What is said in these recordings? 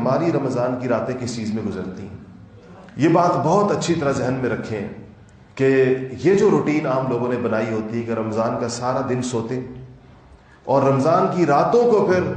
ہماری رمضان کی راتیں کس چیز میں گزرتی ہیں. یہ بات بہت اچھی طرح ذہن میں رکھیں کہ یہ جو روٹین عام لوگوں نے بنائی ہوتی ہے کہ رمضان کا سارا دن سوتے اور رمضان کی راتوں کو پھر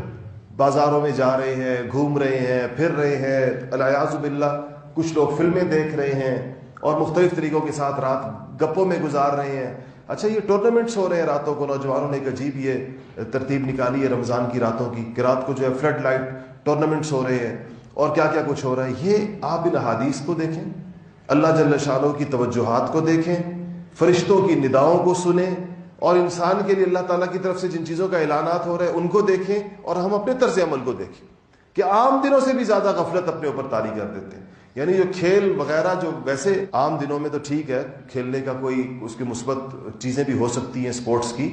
بازاروں میں جا رہے ہیں, گھوم رہے ہیں, پھر رہے ہیں, الیاذ باللہ کچھ لوگ فلمیں دیکھ رہے ہیں اور مختلف طریقوں کے ساتھ رات گپوں میں گزار رہے ہیں. اچھا, یہ ٹورنامنٹس ہو رہے ہیں راتوں کو, نوجوانوں نے ایک عجیب یہ ترتیب نکالی ہے رمضان کی راتوں کی کہ رات کو جو ہے فلڈ لائٹ ٹورنامنٹس ہو رہے ہیں اور کیا کیا کچھ ہو رہا ہے. یہ آپ ان احادیث کو دیکھیں, اللہ جل شانہ کی توجہات کو دیکھیں, فرشتوں کی نداؤں کو سنیں اور انسان کے لیے اللہ تعالیٰ کی طرف سے جن چیزوں کا اعلانات ہو رہے ہیں ان کو دیکھیں اور ہم اپنے طرز عمل کو دیکھیں کہ عام دنوں سے بھی زیادہ غفلت اپنے اوپر طاری کر دیتے ہیں. یعنی جو کھیل وغیرہ جو ویسے عام دنوں میں تو ٹھیک ہے, کھیلنے کا کوئی اس کی مثبت چیزیں بھی ہو سکتی ہیں سپورٹس کی,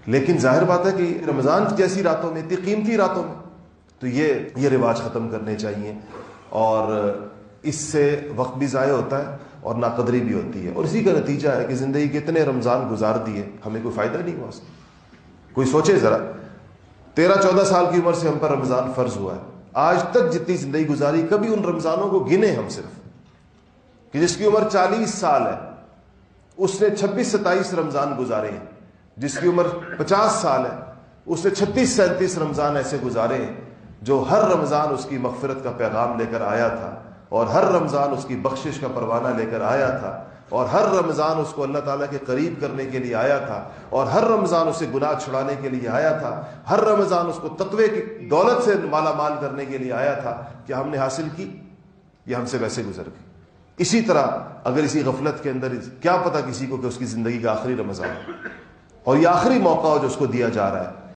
لیکن ظاہر بات ہے کہ رمضان جیسی راتوں میں, اتنی قیمتی راتوں میں تو یہ رواج ختم کرنے چاہیے. اور اس سے وقت بھی ضائع ہوتا ہے اور ناقدری بھی ہوتی ہے, اور اسی کا نتیجہ ہے کہ زندگی کے اتنے رمضان گزار دیے, ہمیں کوئی فائدہ نہیں ہوا اس کا. کوئی سوچے ذرا, 13-14 سال کی عمر سے ہم پر رمضان فرض ہوا ہے, آج تک جتنی زندگی گزاری کبھی ان رمضانوں کو گنے ہم صرف, کہ جس کی عمر 40 سال ہے اس نے 26-27 رمضان گزارے ہیں, جس کی عمر 50 سال ہے اس نے 36-37 رمضان ایسے گزارے ہیں جو ہر رمضان اس کی مغفرت کا پیغام لے کر آیا تھا, اور ہر رمضان اس کی بخشش کا پروانہ لے کر آیا تھا, اور ہر رمضان اس کو اللہ تعالیٰ کے قریب کرنے کے لیے آیا تھا, اور ہر رمضان اسے گناہ چھڑانے کے لیے آیا تھا, ہر رمضان اس کو تقوی کی دولت سے مالا مال کرنے کے لیے آیا تھا. کہ ہم نے حاصل کی یہ ہم سے ویسے گزر گئی. اسی طرح اگر اسی غفلت کے اندر, کیا پتہ کسی کو کہ اس کی زندگی کا آخری رمضان اور یہ آخری موقع ہو جو اس کو دیا جا رہا ہے,